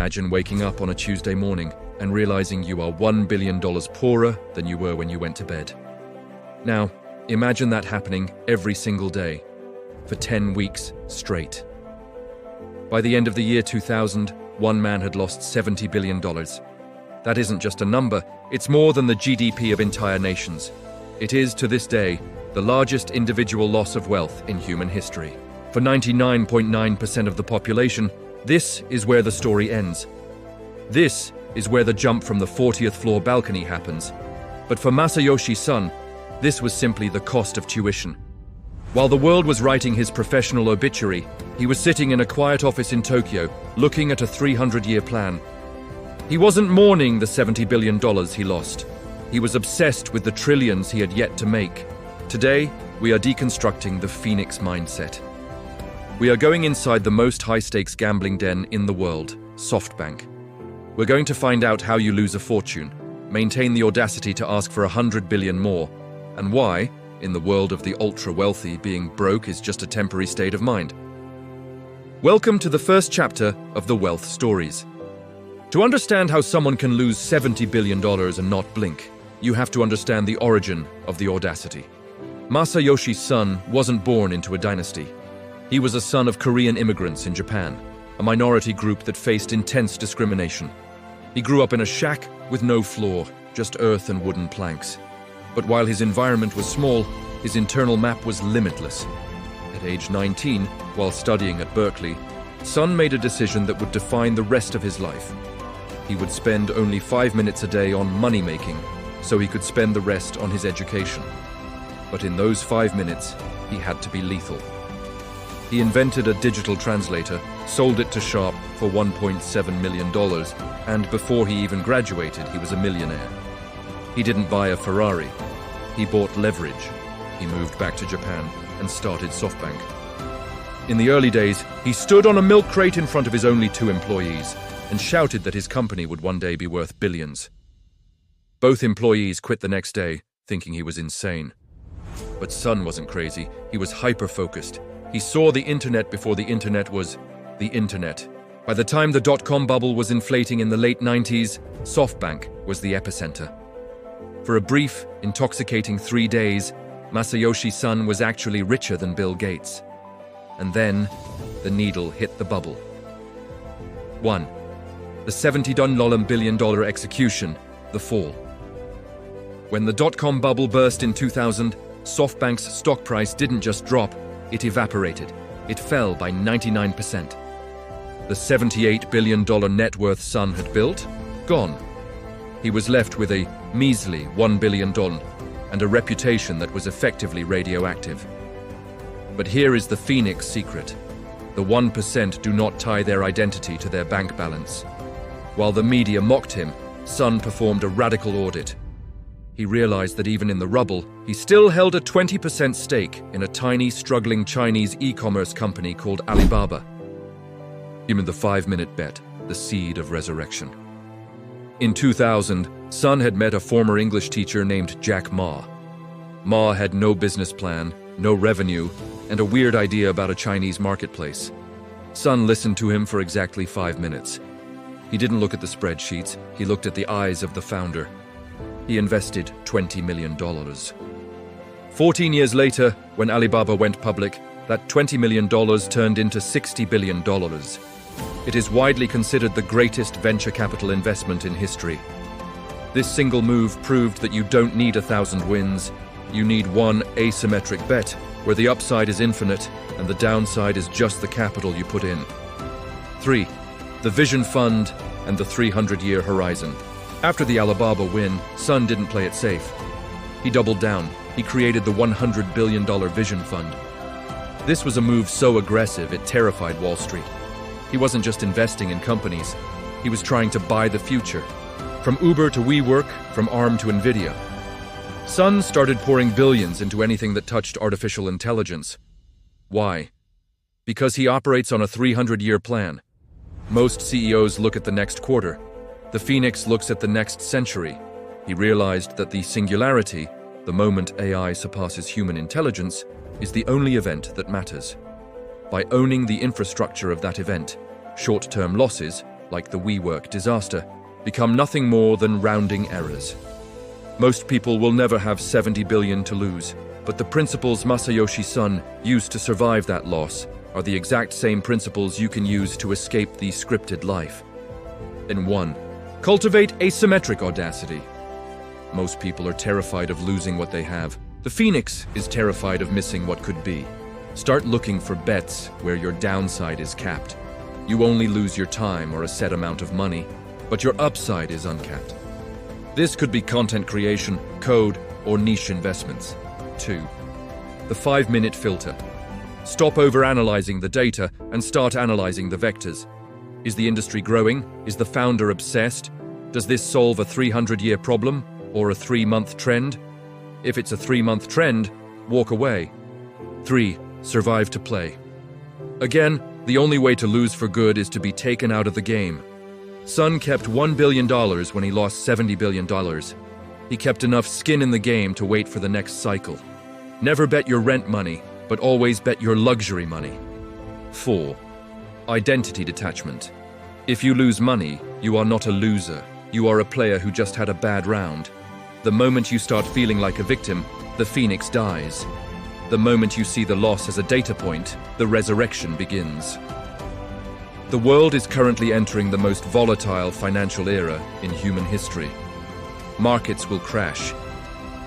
Imagine waking up on a Tuesday morning and realizing you are $1 billion poorer than you were when you went to bed. Now, imagine that happening every single day, for 10 weeks straight. By the end of the year 2000, one man had lost $70 billion. That isn't just a number, it's more than the GDP of entire nations. It is, to this day, the largest individual loss of wealth in human history. For 99.9% of the population, this is where the story ends. This is where the jump from the 40th floor balcony happens. But for Masayoshi Son, this was simply the cost of tuition. While the world was writing his professional obituary, he was sitting in a quiet office in Tokyo, looking at a 300-year plan. He wasn't mourning the $70 billion he lost. He was obsessed with the trillions he had yet to make. Today, we are deconstructing the Phoenix mindset. We are going inside the most high-stakes gambling den in the world, SoftBank. We're going to find out how you lose a fortune, maintain the audacity to ask for 100 billion more, and why, in the world of the ultra-wealthy, being broke is just a temporary state of mind. Welcome to the first chapter of The Wealth Stories. To understand how someone can lose $70 billion and not blink, you have to understand the origin of the audacity. Masayoshi Son wasn't born into a dynasty. He was a son of Korean immigrants in Japan, a minority group that faced intense discrimination. He grew up in a shack with no floor, just earth and wooden planks. But while his environment was small, his internal map was limitless. At age 19, while studying at Berkeley, Son made a decision that would define the rest of his life. He would spend only 5 minutes a day on money-making, so he could spend the rest on his education. But in those 5 minutes, he had to be lethal. He invented a digital translator, sold it to Sharp for $1.7 million, and before he even graduated, he was a millionaire. He didn't buy a Ferrari. He bought leverage. He moved back to Japan and started SoftBank. In the early days, he stood on a milk crate in front of his only 2 employees and shouted that his company would one day be worth billions. Both employees quit the next day, thinking he was insane. But Son wasn't crazy. He was hyper-focused. He saw the internet before the internet was the internet. By the time the dot-com bubble was inflating in the late 90s, SoftBank was the epicenter. For a brief, intoxicating 3 days, Masayoshi Son was actually richer than Bill Gates. And then, the needle hit the bubble. 1. The $70 billion execution, the fall. When the dot-com bubble burst in 2000, SoftBank's stock price didn't just drop, it evaporated. It fell by 99%. The $78 billion net worth Son had built? Gone. He was left with a measly $1 billion and a reputation that was effectively radioactive. But here is the Phoenix secret. The 1% do not tie their identity to their bank balance. While the media mocked him, Son performed a radical audit. He realized that even in the rubble, he still held a 20% stake in a tiny, struggling Chinese e-commerce company called Alibaba. Even the 5-minute bet, the seed of resurrection. In 2000, Son had met a former English teacher named Jack Ma. Ma had no business plan, no revenue, and a weird idea about a Chinese marketplace. Son listened to him for exactly 5 minutes. He didn't look at the spreadsheets, he looked at the eyes of the founder. He invested $20 million. 14 years later, when Alibaba went public, that $20 million turned into $60 billion. It is widely considered the greatest venture capital investment in history. This single move proved that you don't need 1,000 wins. You need one asymmetric bet, where the upside is infinite and the downside is just the capital you put in. 3. The Vision Fund and the 300-year horizon. After the Alibaba win, Son didn't play it safe. He doubled down. He created the $100 billion Vision Fund. This was a move so aggressive it terrified Wall Street. He wasn't just investing in companies. He was trying to buy the future. From Uber to WeWork, from ARM to NVIDIA. Son started pouring billions into anything that touched artificial intelligence. Why? Because he operates on a 300-year plan. Most CEOs look at the next quarter. The Phoenix looks at the next century. He realized that the singularity, the moment AI surpasses human intelligence, is the only event that matters. By owning the infrastructure of that event, short-term losses, like the WeWork disaster, become nothing more than rounding errors. Most people will never have 70 billion to lose, but the principles Masayoshi Son used to survive that loss are the exact same principles you can use to escape the scripted life. In 1. Cultivate asymmetric audacity. Most people are terrified of losing what they have. The phoenix is terrified of missing what could be. Start looking for bets where your downside is capped. You only lose your time or a set amount of money, but your upside is uncapped. This could be content creation, code, or niche investments. 2. The 5-minute filter. Stop overanalyzing the data and start analyzing the vectors. Is the industry growing? Is the founder obsessed? Does this solve a 300-year problem or a 3-month trend? If it's a 3-month trend, walk away. 3. Survive to play. Again, the only way to lose for good is to be taken out of the game. Son kept $1 billion when he lost $70 billion. He kept enough skin in the game to wait for the next cycle. Never bet your rent money, but always bet your luxury money. 4. Identity detachment. If you lose money, you are not a loser. You are a player who just had a bad round. The moment you start feeling like a victim, the phoenix dies. The moment you see the loss as a data point, the resurrection begins. The world is currently entering the most volatile financial era in human history. Markets will crash.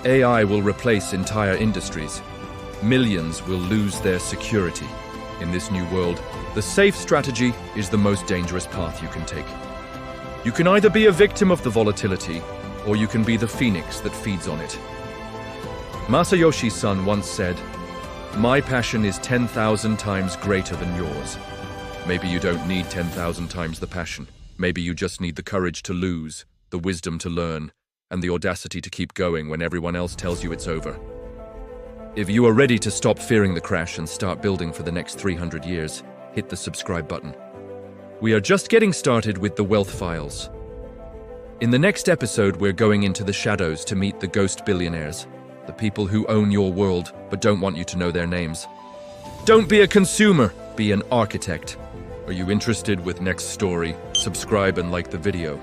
AI will replace entire industries. Millions will lose their security. In this new world, the safe strategy is the most dangerous path you can take. You can either be a victim of the volatility, or you can be the phoenix that feeds on it. Masayoshi Son once said, "My passion is 10,000 times greater than yours." Maybe you don't need 10,000 times the passion. Maybe you just need the courage to lose, the wisdom to learn, and the audacity to keep going when everyone else tells you it's over. If you are ready to stop fearing the crash and start building for the next 300 years, hit the subscribe button. We are just getting started with the Wealth Files. In the next episode, we're going into the shadows to meet the ghost billionaires, the people who own your world but don't want you to know their names. Don't be a consumer, be an architect. Are you interested with next story? Subscribe and like the video.